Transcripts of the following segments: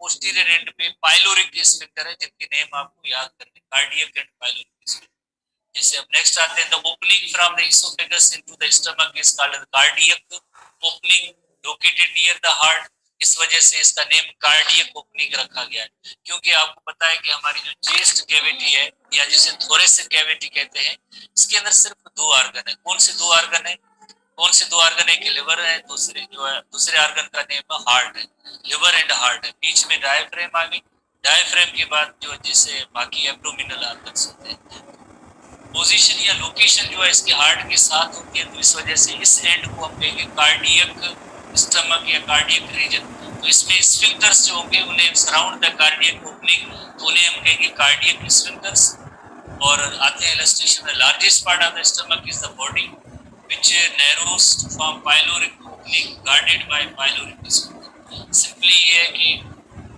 Posterior and पे pyloric sphincter है, जिनके नेम आपको याद करने, कार्डियक एंड पाइलोरिक स्फिंक्टर। जैसे अब नेक्स्ट आते हैं, the opening from the oesophagus into the stomach is called cardiac opening located near the heart. इस वजह से इसका नेम कार्डियक ओपनिंग रखा गया है, क्योंकि आपको पता है कि हमारी जो चेस्ट कैविटी है या जिसे थोरेसिक कैविटी कहते हैं, इसके अंदर सिर्फ दो ऑर्गन है। कौन से दो ऑर्गन है? कौन से दो ऑर्गन है? कि लिवर है, दूसरे जो है दूसरे ऑर्गन का नेम है हार्ट है। लिवर एंड हार्ट है, बीच में डायफ्रेम आ गई। डायफ्रेम के बाद जो जिसे बाकी एब्डोमिनल ऑर्गन्स होते हैं, पोजीशन या लोकेशन जो है इसके हार्ट के साथ होती है, तो इस वजह से इस एंड को हम कहेंगे कार्डियक स्टमक या कार्डियक रीजन। तो इसमें स्फिंक्टर्स जो होंगे उन्हें सराउंड द कार्डियक ओपनिंग, तो उन्हें हम कहेंगे कार्डियक स्फिंक्टर्स। और आते हैं illustration, the largest part of the stomach is the body which narrows to form pyloric opening guarded by pyloric sphincter। Simply ये है कि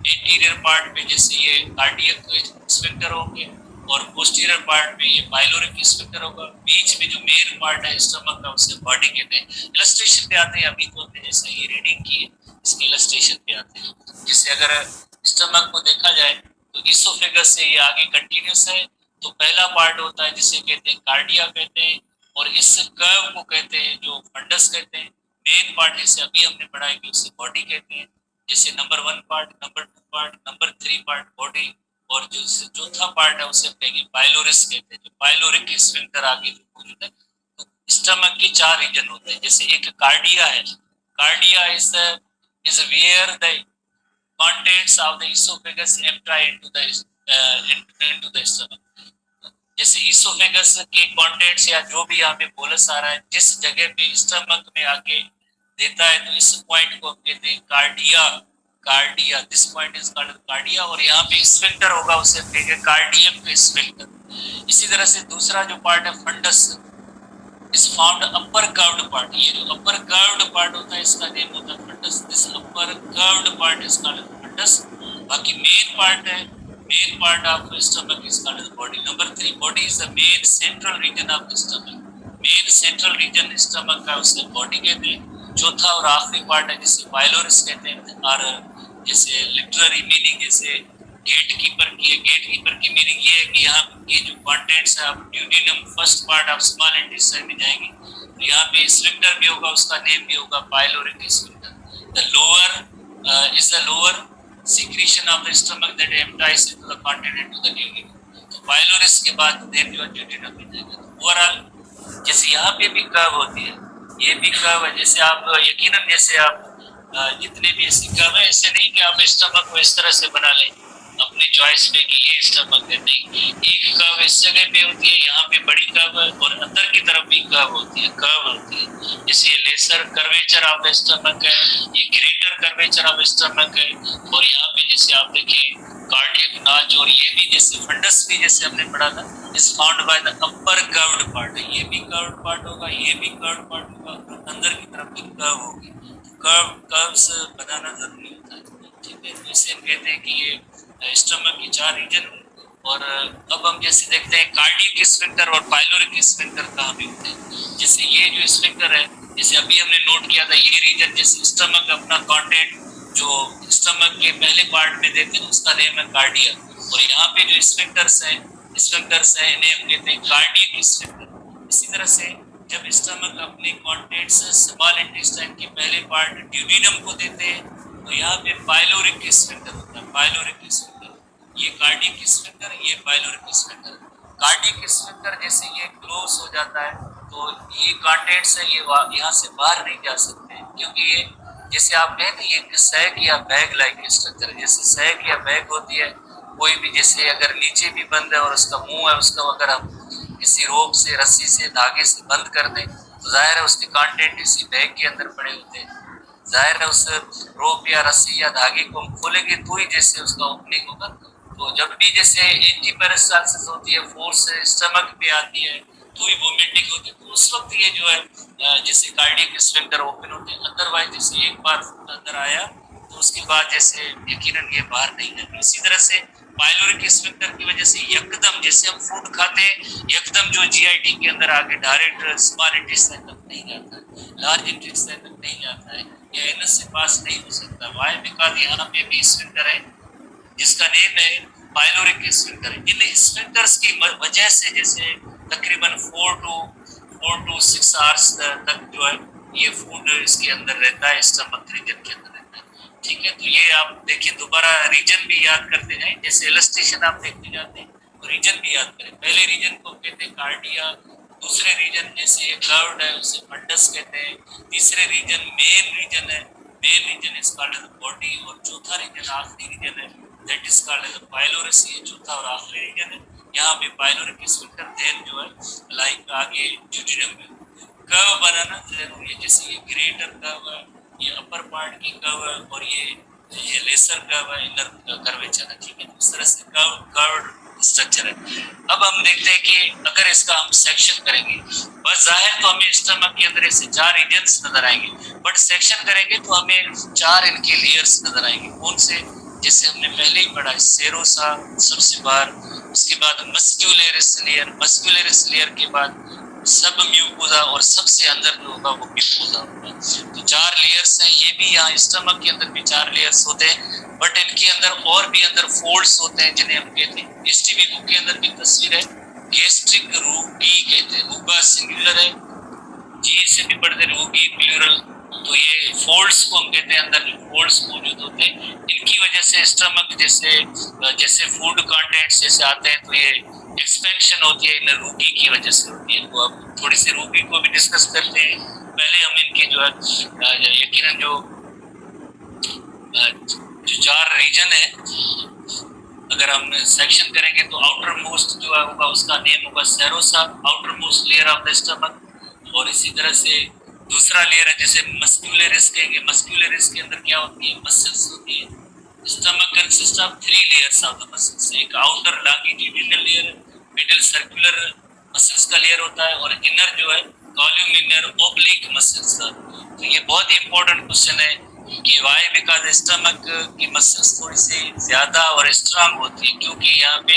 इंटीरियर पार्ट में जैसे ये कार्डियक स्फिंक्टर होंगे और पोस्टीरियर पार्ट में ये पाइलोरिक स्फिंक्टर होगा। बीच में जो मेन पार्ट है स्टमक का उसे बॉडी कहते हैं। इलस्ट्रेशन पे आते हैं, अभी तो हमने जैसे ये रीडिंग की है, इसके इलस्ट्रेशन पे आते हैं। जैसे अगर स्टमक को देखा जाए तो इसोफेगस से ये आगे कंटिन्यूस है, तो पहला पार्ट होता है जिसे कहते हैं कार्डिया कहते हैं, और इस कर्व को कहते हैं जो फंडस कहते हैं। मेन पार्ट जैसे अभी हमने पढ़ा है कि उसे बॉडी कहते हैं। जैसे number 1 part, number 2 part, number 3 part body, और जो चौथा पार्ट है उसे कहेंगे पाइलोरिस कहते हैं, जो पाइलोरिक स्फिंक्टर आगे जो मौजूद है। तो स्टमक के 4 रीजन होते हैं। जैसे एक कार्डिया है, cardia is where the contents of the esophagus empty into the stomach। जैसे इसोफेगस के कंटेंट्स या जो भी यहाँ पे बोलस आ रहा है जिस जगह पे स्टमक में आके देता है, तो इस पॉइंट को हम कहते हैं cardia. Cardia, this point is called cardia. और यहाँ पे स्फिंक्टर होगा उसे कहेंगे कार्डियक स्फिंक्टर। इसी तरह से दूसरा जो पार्ट है fundus is found upper curved part. ये जो अपर कर्व्ड पार्ट होता है इसका नेम होता है fundus. This upper curved part is called fundus. बाकी मेन पार्ट है, main part of the stomach is called the body। Number 3, body is the main central region of the stomach। main central region stomach का उसे body कहते हैं। चौथा और आखिरी part है जिसे पाइलोरिस कहते हैं। और जैसे लिटरेरी मीनिंग जैसे गेट कीपर की है, गेट कीपर की मीनिंग ये है कि यहाँ के जो कंटेंट्स है आप duodenum first part of small intestine में जाएंगे, तो यहाँ पे स्फिंक्टर भी होगा, उसका नेम भी होगा pyloric sphincter. The lower is the lower secretion of the stomach that empties into the content into the duodenum। तो पाइलोरिस के बाद देन जो duodenum में जाएगा। तो ओवरऑल जैसे यहाँ पे भी कर्व होती है, ये भी कर्व है। जैसे आप यकीनन जैसे आप जितने भी ऐसे कर्व है, ऐसे नहीं कि आप स्टमक को इस तरह से बना लें अपनी चॉइस पे कि ये स्टमक है, नहीं। एक कर्व इस जगह पे होती है, यहाँ पे बड़ी कर्व है, और अंदर की तरफ भी कर्व होती है, कर्व होती है। जैसे ये lesser curvature of the stomach है, ये ग्रेटर कर्वेचर ऑफ स्टमक है। और यहाँ पे जैसे आप देखें कार्डियक नॉच, और ये भी जैसे फंडस भी जैसे हमने पढ़ा था is found by the upper curved part. ये भी कर्व्ड पार्ट होगा, ये भी कर्व्ड पार्ट होगा, अंदर की तरफ भी कर्व होगी। कर्व्स बनाना जरूरी होता है, ठीक है। तो इसे हम कहते हैं कि ये स्टमक की 4 रीजन। और अब हम जैसे देखते हैं कार्डियक स्फिंक्टर और पाइलोरिक स्फिंक्टर कहाँ पे होते हैं। जैसे ये जो स्फिंक्टर है, जैसे अभी हमने नोट किया था, ये रीजन जैसे स्टमक अपना कंटेंट जो स्टमक के पहले पार्ट में देते हैं उसका नेम है कार्डिया। और यहाँ पे जो स्फिंक्टर्स हैं इन्हें हम कहते हैं कार्डियक स्फिंक्टर। इसी तरह से जब स्टमक अपने कंटेंट्स स्मॉल इंटेस्टाइन के पहले पार्ट ड्यूडेनम को देते हैं, तो यहाँ पे पाइलोरिक स्फिंक्टर होता है, पाइलोरिक स्फिंक्टर। ये कार्डियक स्फिंक्टर, ये पाइलोरिक स्फिंक्टर। कार्डियक स्फिंक्टर जैसे ये क्लोज हो जाता है, तो ये कंटेंट्स है ये यहाँ से बाहर नहीं जा सकते, क्योंकि ये जैसे आप कहें ना ये सैक या बैग लाइक स्ट्रक्चर। जैसे सैक या बैग होती है, कोई भी जैसे अगर नीचे भी बंद है और उसका मुंह है, उसका अगर हम किसी रोप से, रस्सी से, धागे से बंद कर दें, तो जाहिर है उसके कंटेंट इसी बैग के अंदर पड़े होते हैं। जाहिर है उस रोप या रस्सी या धागे को हम खोलेंगे तो ही जैसे उसका ओपनिंग होगा। तो जब भी जैसे एंटी पेरिस्टाल्सिस होती है, फोर्स स्टमक पे आती है, तो ही वोमिटिंग होती है, तो उस वक्त ये जो है जैसे कार्डियक स्फिंक्टर ओपन होते हैं। अदरवाइज जैसे एक बार अंदर आया तो उसके बाद जैसे यकीनन ये बाहर नहीं जाता। इसी तरह से पाइलोरिक स्फिंक्टर की वजह से यकदम जैसे हम फूड खाते हैं, यकदम जो जीआईटी के अंदर आगे डायरेक्ट स्मॉल इंटेस्टाइन तक नहीं जाता है, लार्ज इंटेस्टाइन तक नहीं जाता है, या एनस से पास नहीं हो सकता। वाई बिकॉज यहाँ पे भी स्फिंक्टर है जिसका नेम है पाइलोरिक स्फिंक्टर। इन स्फिंक्टर्स की वजह से जैसे तकरीबन 4 to 6 आवर्स तक जो है ये फूड इसके अंदर रहता है, स्टमक रीजन के अंदर रहता है। ठीक है, तो ये आप देखिए, दोबारा रीजन भी याद करते हैं, जैसे इलस्ट्रेशन आप देखते जाते हैं तो रीजन भी याद करें। पहले रीजन को कहते हैं कार्डिया, दूसरे रीजन जैसे ये कर्व्ड है उसे फंडस कहते हैं, तीसरे रीजन मेन रीजन है, main region is called as body, और चौथा रीजन आखिरी रीजन है that is called as pylorus. ये चौथा और आखिरी रीजन है, यहाँ पे पाइलोरिक स्फिंक्टर देन जो है लाइक आगे ड्यूटेरियम में कर्व बनाना जरूरी है। जैसे ये ग्रेटर कर्व है, ये अपर पार्ट की कर्व है, और ये लेसर कर्व है, इनर कर्वेचर है। ठीक है, इस तरह से कर्व स्ट्रक्चर है। अब हम देखते हैं कि अगर इसका हम सेक्शन करेंगे, बस जाहिर तो हमें स्टमक के अंदर ऐसे 4 रीजन्स नजर आएंगे, बट सेक्शन करेंगे तो हमें 4 इनके लेयर्स नजर आएंगे। कौन से? जैसे हमने पहले ही पढ़ा सेरोसा सबसे बाहर, उसके बाद मस्क्यूलरिस लेयर, मस्क्यूलरिस लेयर के बाद सब म्यूकोसा, और सबसे अंदर जो होगा वो म्यूकोसा होगा। तो 4 लेयर्स हैं। ये भी यहाँ स्टमक के अंदर भी 4 लेयर्स होते हैं, बट इनके अंदर और भी अंदर फोल्ड्स होते हैं जिन्हें हम कहते हैं, एसटीबी बुक के अंदर की तस्वीर है, गैस्ट्रिक रूगी कहते हैं, रूगा सिंगुलर है, जी से भी पढ़ते रूगी प्लूरल। तो ये फोल्ड्स को हम कहते हैं, अंदर जो फोल्ड्स मौजूद होते हैं, इनकी वजह से स्टमक जैसे फूड कंटेंट्स जैसे आते हैं तो ये एक्सपेंशन होती है, इन रूगी की वजह से होती है। तो अब थोड़ी सी रूगी को भी डिस्कस करते हैं। पहले हम इनके जो है यकीनन जो 4 रीजन है, अगर हम सेक्शन करेंगे तो आउटर मोस्ट जो है होगा उसका नेम होगा serosa, outer most layer of the stomach. और इसी तरह से दूसरा लेयर है जैसे मस्क्यूलरिस कहेंगे, मस्क्यूलरिस के अंदर क्या होती है? मसल्स होती है। Stomach consist of 3 layers of the muscles, एक outer longitudinal layer, middle circular muscles का लेयर होता है, और इनर जो है कॉल्यूमिनर ओब्लिक मसल्स। तो ये बहुत ही इंपॉर्टेंट क्वेश्चन है कि वाई, बिकॉज स्टमक की मसल्स थोड़ी सी ज्यादा और स्ट्रांग होती है, क्योंकि यहाँ पे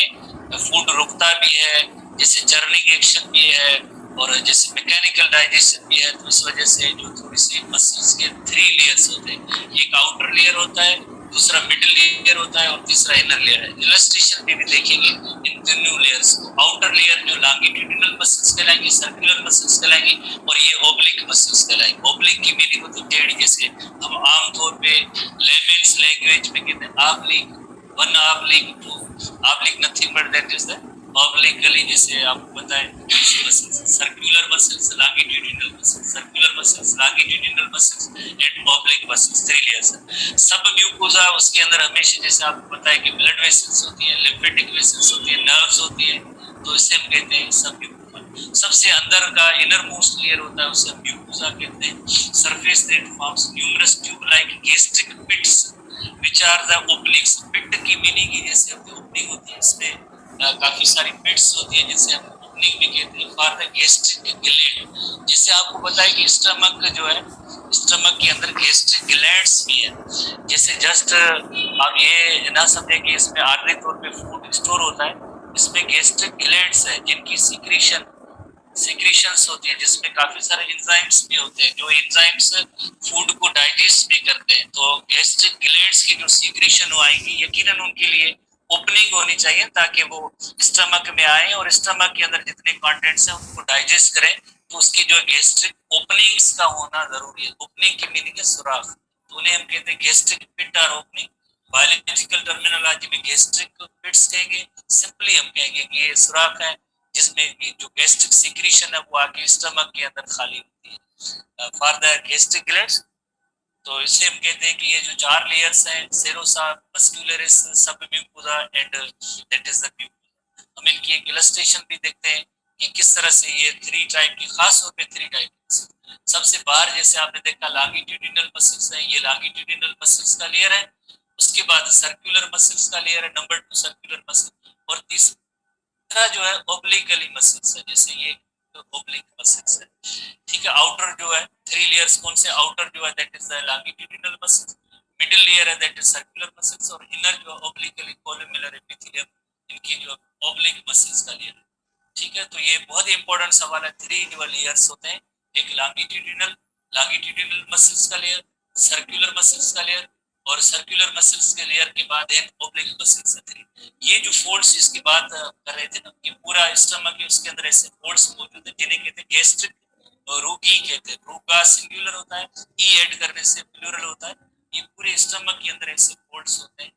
फूड रुकता भी है, जैसे चर्निंग एक्शन भी है, और जैसे मैकेनिकल डाइजेशन भी है। तो इस वजह से जो थोड़ी सी मसल्स के 3 लेयर्स होते हैं, एक आउटर लेयर होता है, दूसरा मिडिल लेयर होता है, और तीसरा इनर लेयर है। इलस्ट्रेशन में भी देखेंगे इन तीनों लेयर्स को। आउटर लेयर जो लॉन्गिट्यूडिनल मसल्स कहलाएंगे, सर्कुलर मसल्स कहलाएंगे, और ये ओब्लिक मसल्स कहलाएंगे। ओब्लिक की मीनिंग होती है टेढ़ी, जैसे हम आमतौर पे लेमेन्स लैंग्वेज में कहते हैं oblique 1, oblique 2, oblique nothing but that is the obliquely, जैसे आपको पता है circular muscles, longitudinal muscles, circular muscles, longitudinal muscles and oblique muscles, 3 layers है। सब म्यूकोसा उसके अंदर हमेशा जैसे आपको पता है कि ब्लड वेसल्स होती है, लिम्फेटिक वेसल्स होती है, नर्व्स होती है, तो इसे हम कहते हैं सब म्यूकोसा। सबसे अंदर का इनर मोस्ट लेयर होता है उसे हम म्यूकोसा कहते हैं। Surface that forms numerous tube like gastric pits which are the obliques. Pit की मीनिंग ही जैसे ओपनिंग होती है, इसमें काफी सारी पिट्स होती है जिसे हम ओपनिंग भी कहते हैं, फॉर द गैस्ट्रिक ग्लैंड। जिससे आपको पता है कि स्टमक जो है, स्टमक के अंदर गैस्ट्रिक ग्लैंड्स भी है। जैसे जस्ट आप ये ना समझे कि इसमें आर्थिक तौर पे फूड स्टोर होता है, इसमें गैस्ट्रिक ग्लैंड्स है जिनकी सिक्रीशंस होती है, जिसमें काफी सारे एंजाइम्स भी होते हैं, जो एंजाइम्स फूड को डाइजेस्ट भी करते हैं। तो गैस्ट्रिक ग्लैंड्स की जो सिक्रीशन आएगी, यकीनन उनके लिए ओपनिंग होनी चाहिए ताकि वो स्टमक में आए और स्टमक के अंदर जितने कंटेंट्स हैं उनको डाइजेस्ट करें। तो उसकी जो गैस्ट्रिक ओपनिंग्स का होना जरूरी है। ओपनिंग की मीनिंग है सुराख, तो उन्हें हम कहते हैं गैस्ट्रिक पिट और ओपनिंग। बायोलॉजिकल टर्मिनोलॉजी में गैस्ट्रिक पिट्स कहेंगे, सिंपली हम कहेंगे कि ये सुराख है जिसमें जो गैस्ट्रिक सिक्रीशन है वो आके स्टमक के अंदर खाली होती है फॉर द गैस्ट्रिक ग्लैंड्स। तो इससे हम कहते हैं कि ये जो 4 लेयर्स हैं, सेरोसा, मस्क्यूलरिस, सब mucosa and that is the mucosa. हम इनकी एक इलस्ट्रेशन भी देखते हैं कि किस तरह से ये 3 टाइप की, खास तौर पे 3 टाइप। सबसे बाहर जैसे आपने देखा लॉन्गिट्यूडिनल मसल्स है, ये लॉन्गिट्यूडिनल मसल्स का लेयर है। उसके बाद सर्कुलर मसल्स का लेयर है, नंबर 2 सर्कुलर मसल, और तीसरा जो है ओब्लिकली मसल्स है, जैसे ये ओब्लिक मसल्स है। ठीक है, आउटर जो है 3 लेयर्स कौन से? आउटर जो है that is the longitudinal muscles, middle layer है दैट इज सर्कुलर मसल्स, और इनर जो ओब्लिकली कोलुमेलर एपिथेलियम, इनकी जो ओब्लिक मसल्स का लेयर है। ठीक है, तो ये बहुत ही इंपॉर्टेंट सवाल है। 3 जो लेयर्स होते हैं, एक लॉन्गिट्यूडिनल मसल्स का लेयर, सर्कुलर मसल्स का लेयर, मिडिल लेयर है दैट इज सर्कुलर मसल्स, और इनर जो ओब्लिकली कोलुमेलर एपिथेलियम, इनकी जो ओब्लिक मसल्स का लेयर है। ठीक है, तो ये बहुत ही इंपॉर्टेंट सवाल है। 3 जो लेयर्स होते हैं, एक लॉन्गिट्यूडिनल और सर्कुलर मसल्स के लेयर के बाद है ओब्लिक मसल्स है। ये जो फोल्ड्स इसकी बात कर रहे थे ना कि पूरा स्टमक है उसके अंदर ऐसे फोल्ड्स मौजूद है जिन्हें कहते हैं गैस्ट्रिक रूगी कहते हैं। रूगा सिंगुलर होता है, ई ऐड करने से प्लूरल होता है। ये पूरे स्टमक के अंदर ऐसे फोल्ड्स होते हैं।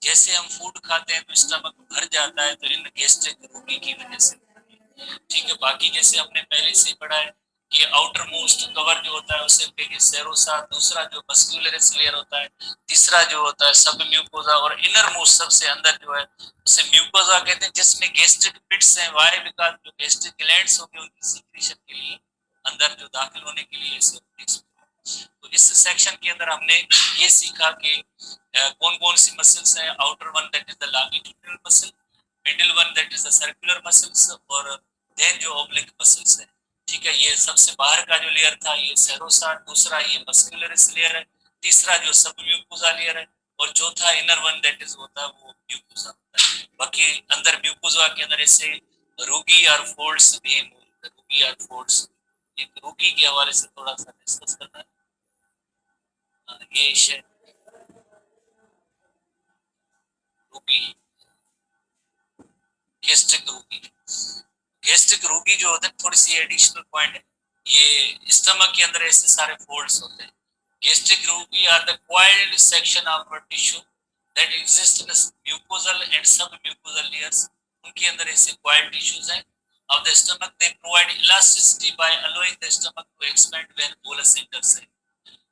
जैसे हम फूड खाते हैं तो स्टमक भर जाता है, तो इन गैस्ट्रिक रूगी की वजह से। ठीक है, बाकी जैसे हमने पहले से पढ़ा है कि आउटर मोस्ट कवर जो होता है उसे कहेंगे सेरोसा, दूसरा जो मस्कुलरिस लेयर होता है, तीसरा जो होता है सब म्यूकोजा, और इनर मोस्ट सबसे अंदर जो है उसे म्यूकोजा कहते हैं, जिसमें गैस्ट्रिक पिट्स हैं। वाई बिकॉज जो गैस्ट्रिक ग्लैंड्स होंगे उनकी सीक्रेशन के लिए अंदर जो दाखिल होने के लिए इसे। तो इस सेक्शन के अंदर हमने ये सीखा कि कौन कौन सी मसल्स हैं। Outer one that is the longitudinal muscle, middle one that is the circular muscles, और देन जो ओब्लिक मसल्स है। ठीक है, ये सबसे बाहर का जो लेयर था ये सेरोसा, दूसरा ये मस्कुलरिस लेयर है, तीसरा जो सब म्यूकोजा लेयर है, और चौथा इनर वन दैट इज होता है वो म्यूकोजा होता है। बाकी अंदर म्यूकोजा के अंदर ऐसे रूगी और फोल्ड्स भी मौजूद है। रूगी और फोल्ड्स, एक रूगी के हवाले से थोड़ा सा डिस्कस करना है। ये रूगी, गैस्ट्रिक रूगी, गैस्ट्रिक रूगी जो होता है, थोड़ी सी एडिशनल पॉइंट है, ये स्टमक के अंदर ऐसे सारे फोल्ड्स होते हैं। Gastric rugae are the coiled section of tissue that exist in mucosal and sub mucosal layers. उनके अंदर ऐसे कॉइल्ड टिश्यूज हैं of the stomach. They provide elasticity by allowing the stomach to expand when bolus enters it.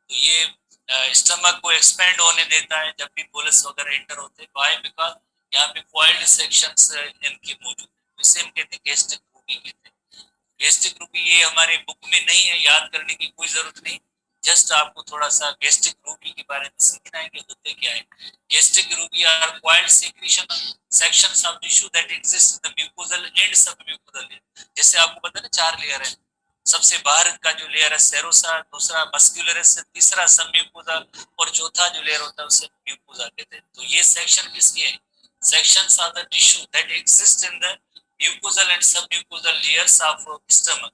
तो ये stomach को expand होने देता है जब भी बोलस वगैरह एंटर होते हैं। वाई बिकॉज यहाँ पे कॉइल्ड सेक्शंस इनके मौजूद है, इसे हम कहते हैं गैस्ट्रिक रूगी कहते हैं। गैस्ट्रिक रूगी ये हमारे बुक में नहीं है, याद करने की कोई जरूरत नहीं, जस्ट आपको थोड़ा सा गैस्ट्रिक रूगी के बारे में सीखना है कि होते क्या है। Gastric rugae are coiled secretion sections of tissue that exist in the mucosal and sub mucosal layer. जैसे आपको पता है ना, 4 लेयर है। सबसे बाहर का जो लेयर है सेरोसा, दूसरा मस्कुलरिस, तीसरा सब म्यूकोजा, और चौथा जो लेयर होता है उसे म्यूकोजा कहते हैं। तो ये सेक्शन किसके हैं? Sections of the tissue that exist in the mucosal and submucosal layers of stomach.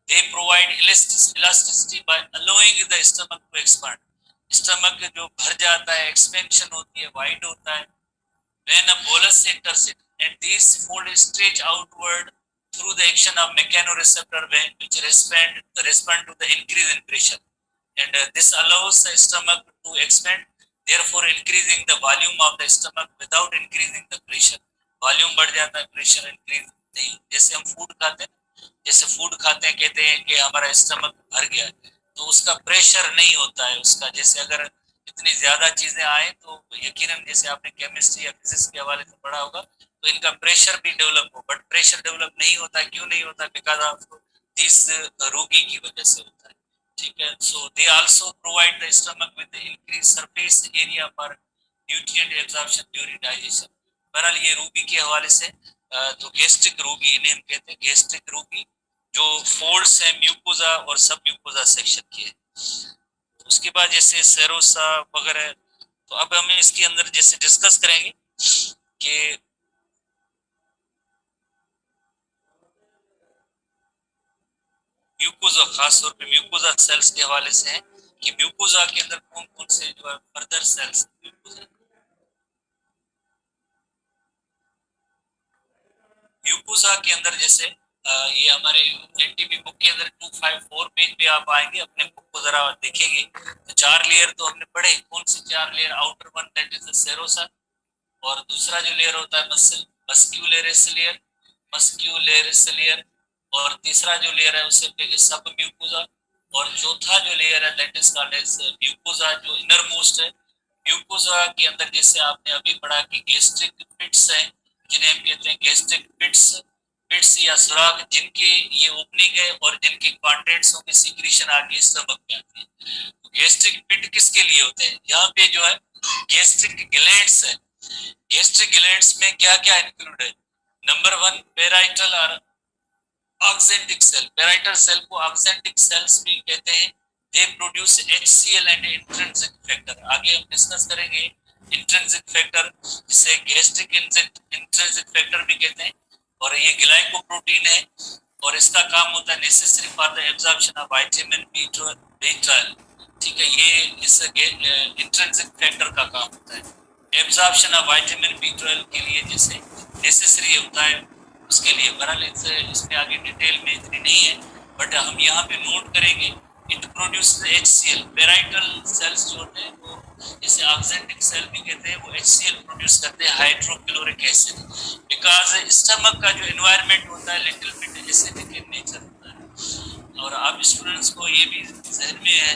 They provide elasticity by allowing the stomach to expand. Stomach जो भर जाता है, expansion होती है, wide होता है when a bolus enters it, and these folds stretch outward through the action of mechanoreceptor which respond to the increase in pressure, and this allows the stomach to expand, therefore increasing the volume of the stomach without increasing the pressure. Volume बढ़ जाता है, pressure increase नहीं। जैसे हम food खाते हैं, जैसे food खाते हैं कहते हैं कि हमारा स्टमक भर गया है, तो उसका प्रेशर नहीं होता है उसका। जैसे अगर इतनी ज्यादा चीजें आए तो यकीनन, जैसे आपने केमिस्ट्री या फिजिक्स के हवाले से पढ़ा होगा, तो इनका प्रेशर भी डेवलप हो, बट प्रेशर डेवलप नहीं होता। क्यों नहीं होता? बिकॉज ऑफ दिस रोगी की वजह से होता है। ठीक है, so they also provide the stomach with increase surface area for nutrient absorption during digestion. बहरहाल ये रूबी के हवाले से तो गैस्ट्रिक रूबी इन्हें हम कहते हैं, गैस्ट्रिक रूबी जो फोल्ड्स है म्यूकोजा और सब म्यूकोजा सेक्शन के है। उसके बाद जैसे सेरोसा वगैरह, तो अब हम इसके अंदर जैसे डिस्कस करेंगे कि म्यूकोजा, खासतौर पे म्यूकोजा सेल्स के हवाले से है कि म्यूकोजा के अंदर कौन कौन से जो है फर्दर सेल्स म्यूकोजा। म्यूकोजा के अंदर जैसे ये हमारे एनटीपी बुक के अंदर 254 पेज पे आप आएंगे, अपने बुक को जरा देखेंगे तो 4 लेयर तो हमने पढ़े। कौन सी 4 layer? Outer one that is the serosa, और दूसरा जो लेयर होता है मस्क्यूलरिस लेयर, मस्क्यूलरिस लेयर, और तीसरा जो लेयर है उसे कहेंगे सब म्यूकोजा, और चौथा जो लेयर है that is called as mucosa जो इनर मोस्ट है। म्यूकोजा के अंदर जैसे आपने अभी पढ़ा कि गैस्ट्रिक पिट्स हैं, जिन्हें हम कहते हैं गैस्ट्रिक पिट्स, पिट्स या सुराग, जिनके ये ओपनिंग है और जिनके कंटेंट्स की सीक्रेशन आगे स्टमक में आती है। तो गैस्ट्रिक पिट किसके लिए होते हैं? यहाँ पे जो है गैस्ट्रिक ग्लैंड्स है। गैस्ट्रिक ग्लैंड्स में क्या क्या इंक्लूड है? नंबर 1 पेराइटल और ऑक्सेंटिक सेल। पेराइटल सेल को ऑक्सेंटिक सेल्स भी कहते हैं। They produce HCl and intrinsic factor. आगे हम डिस्कस करेंगे इंट्रिंसिक फैक्टर, जिसे गैस्ट्रिक इंट्रिंसिक फैक्टर भी कहते हैं, और ये ग्लाइकोप्रोटीन है, और इसका काम होता है necessary for the absorption of vitamin B12 ठीक है, ये इस इंट्रिंसिक फैक्टर का काम होता है। एब्जॉर्प्शन ऑफ विटामिन बी 12 के लिए जैसे नेसेसरी होता है, उसके लिए बहरहाल इसमें आगे डिटेल में इतनी नहीं है, बट हम यहाँ पे नोट करेंगे। It produce HCl, parietal cells जो होते हैं वो जैसे ऑक्जेंटिक सेल भी कहते हैं, वो HCl प्रोड्यूस करते हैं, हाइड्रोक्लोरिक एसिड, बिकॉज स्टमक का जो एनवायरनमेंट होता है little bit acidic in nature होता है। और आप स्टूडेंट्स को ये भी जहन में है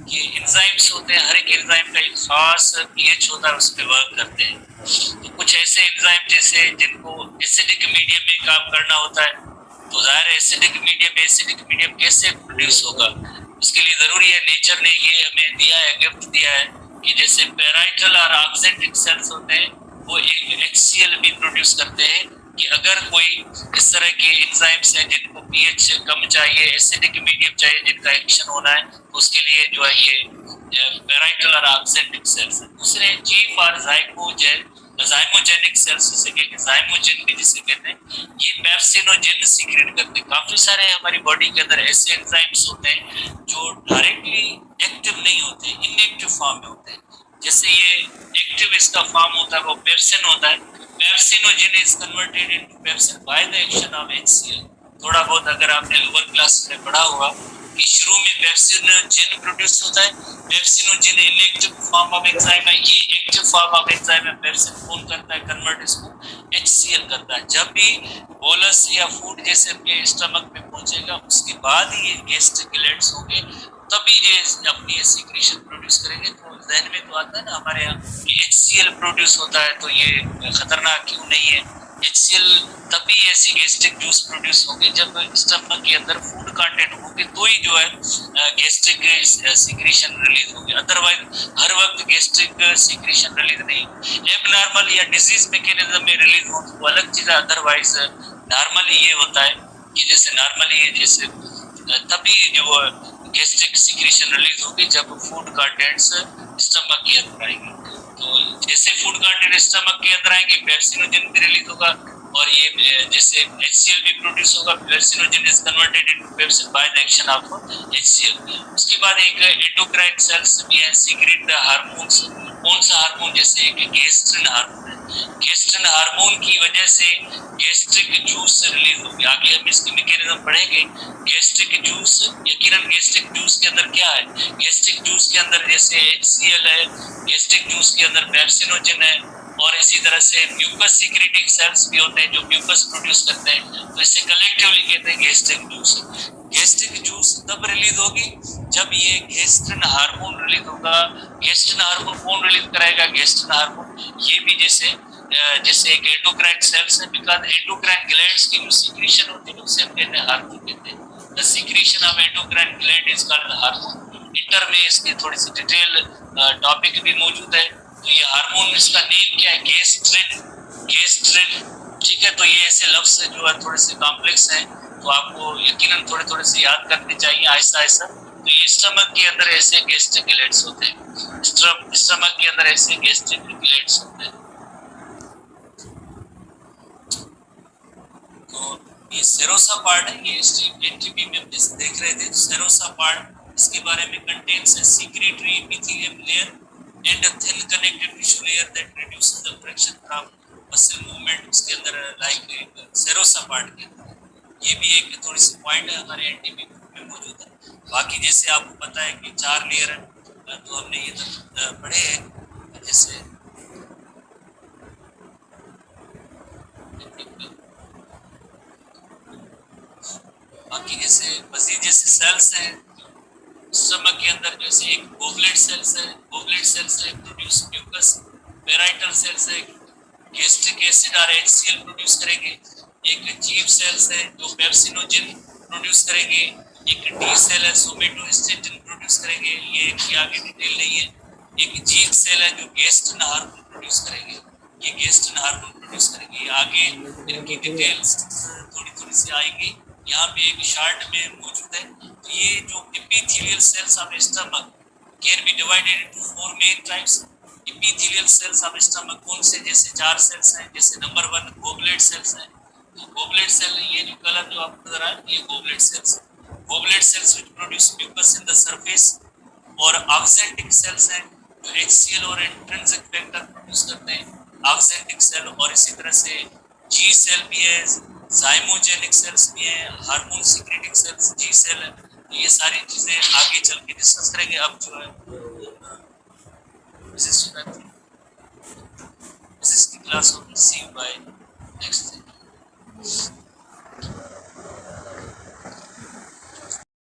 कि एंजाइम्स होते हैं, हर एक एंजाइम का एक खास पीएच होता है, उस पर वर्क करते हैं। तो कुछ ऐसे एंजाइम जैसे जिनको एसिडिक मीडियम में काम करना होता है, तो जाहिर है एसिडिक मीडियम कैसे प्रोड्यूस होगा, उसके लिए जरूरी है, नेचर ने ये हमें दिया है, गिफ्ट दिया है कि जैसे पेराइटल और ऑक्जेंटिक सेल्स होते हैं वो एक HCl भी प्रोड्यूस करते हैं, कि अगर कोई इस तरह के एंजाइम्स हैं जिनको पीएच कम चाहिए, एसिडिक मीडियम चाहिए, जिनका एक्शन होना है, तो उसके लिए जो है ये पेराइटल और ऑक्जेंटिक सेल्स है। दूसरे चीफ और जाइमोजेनिक सेल्स जिसे कहते हैं, जाइमोजेन भी जिसे कहते हैं, ये पेप्सिनोजेन सीक्रेट करते हैं। काफी सारे हमारी बॉडी के अंदर ऐसे एंजाइम्स होते हैं जो डायरेक्टली एक्टिव नहीं होते, इनएक्टिव फॉर्म में होते हैं। जैसे ये एक्टिव इसका फॉर्म होता है वो पेप्सिन होता है, pepsinogen is converted into pepsin by the action of HCl। थोड़ा बहुत अगर आपने लोअर क्लास में पढ़ा होगा कि शुरू में पेप्सिनोजेन प्रोड्यूस होता है, pepsinogen inactive form of enzyme है, ये एक्टिव फॉर्म ऑफ एंजाइम है, पेप्सिन कौन करता है कन्वर्ट इसको, HCl करता है। जब भी बोलस या फूड जैसे आपके स्टमक में पहुंचेगा उसके बाद ही ये गैस्ट्रिक ग्लैंड्स होंगे, तभी ये अपनी सीक्रेशन प्रोड्यूस करेंगे। तो जहन में तो आता है ना हमारे यहाँ कि HCl प्रोड्यूस होता है, तो ये खतरनाक क्यों नहीं है। HCl तभी ऐसी गैस्ट्रिक जूस प्रोड्यूस होंगे जब स्टमक के अंदर फूड कंटेंट होंगे, तो ही जो है गैस्ट्रिक सीक्रेशन रिलीज होगी, अदरवाइज हर वक्त गैस्ट्रिक सीक्रेशन रिलीज नहीं। एबनॉर्मल या डिजीज मैकेनिज्म में रिलीज हो तो अलग चीज है, अदरवाइज नॉर्मली ये होता है कि जैसे नॉर्मली जैसे तभी जो गैस्ट्रिक सीक्रेशन रिलीज होगी जब फूड कंटेंट्स स्टमक के अंदर आएंगे। तो जैसे फूड कंटेंट स्टमक के अंदर आएंगे पेप्सिनोजेन भी रिलीज होगा, और ये जैसे HCl भी प्रोड्यूस होगा, pepsinogen is converted into pepsin by the action of HCl। उसके बाद एक एंडोक्राइन सेल्स भी है, सीक्रेट हार्मोन्स। कौन सा हार्मोन, जैसे एक गेस्ट्रिन हार्मोन है, गेस्ट्रिन हार्मोन की वजह से गैस्ट्रिक जूस रिलीज होगी। आगे हम इसके मैकेनिज्म पढ़ेंगे। गैस्ट्रिक जूस, यकीनन गैस्ट्रिक जूस के अंदर क्या है, गैस्ट्रिक जूस के अंदर जैसे HCl है, गैस्ट्रिक जूस के अंदर पेप्सिनोजेन है, और इसी तरह से म्यूकस सीक्रेटिंग सेल्स भी होते हैं जो म्यूकस प्रोड्यूस करते हैं, तो इसे कलेक्टिवली कहते हैं गैस्ट्रिक जूस। गैस्ट्रिक जूस तब रिलीज होगी जब ये गैस्ट्रिन हार्मोन रिलीज होगा। गैस्ट्रिन हार्मोन कौन रिलीज कराएगा, गैस्ट्रिन हार्मोन ये भी जैसे जैसे एक एंडोक्राइन सेल्स है, बिकॉज़ एंडोक्राइन ग्लैंड्स की जो सीक्रेशन होती है उसे हम कहते हैं हार्मोन कहते हैं। The secretion of endocrine gland is called hormone. Inter में इसकी थोड़ी सी डिटेल टॉपिक भी मौजूद है। तो ये हार्मोन, इसका नेम क्या है, गेस्ट्रिन, गेस्ट्रिन, ठीक है। तो ये ऐसे लफ्ज जो है थोड़े से कॉम्प्लेक्स हैं, तो आपको यकीनन थोड़े थोड़े से याद करने चाहिए आहिस्ता आहिस्ता। तो ये स्टमक के अंदर ऐसे गैस्ट्रिक ग्लैंड्स होते हैं, स्टमक के अंदर ऐसे गैस्ट्रिक ग्लैंड्स होते हैं। तो ये सेरोसा पार्ट है, ये एंटीबी में हम जैसे देख रहे थे, सेरोसा पार्ट इसके बारे में कंटेन्स है secretory epithelium layer and a thin connective tissue layer that reduces the friction from muscle movement. उसके अंदर लाइक सेरोसा पार्ट के अंदर ये भी एक थोड़ी सी पॉइंट है हमारे एंटीबी में मौजूद है। बाकी जैसे आपको पता है कि 4 लेयर है, तो हमने ये तो पढ़े हैं। जैसे बाकी जैसे मजीद जैसे सेल्स हैं स्टमक के अंदर, जैसे एक गोबलेट सेल्स है, गोबलेट सेल्स है प्रोड्यूस म्यूकस, पेराइटल सेल्स है गैस्ट्रिक एसिड और HCl प्रोड्यूस करेंगे, एक चीफ सेल्स है जो पेप्सिनोजेन प्रोड्यूस करेंगे, एक टी सेल है सोमेटोस्टेटिन प्रोड्यूस करेंगे, ये की आगे डिटेल नहीं है। एक जी सेल है जो गैस्ट्रिन हार्मोन प्रोड्यूस करेंगे, ये गैस्ट्रिन हार्मोन प्रोड्यूस करेंगे। आगे इनकी डिटेल्स थोड़ी थोड़ी सी आएंगी, यहाँ पे एक शार्ट में मौजूद है। तो ये जो epithelial cells of stomach can be divided into 4 main types. Epithelial cells of stomach कौन से, जैसे 4 सेल्स हैं। जैसे नंबर 1 गोबलेट सेल्स हैं, तो गोबलेट सेल, ये जो कलर जो आपको नजर आ रहा है ये goblet cells, goblet cells which produce mucus in the surface और ऑक्जेंटिक सेल्स हैं जो HCl और इंट्रिंसिक फैक्टर प्रोड्यूस करते हैं, ऑक्जेंटिक सेल। और इसी तरह से जी सेल भी है, जाइमोजेनिक सेल्स भी हैं, हार्मोन सिक्रेटिंग सेल्स जी सेल है। तो ये सारी चीजें आगे चल के डिस्कस करेंगे। अब जो है this is the class of received by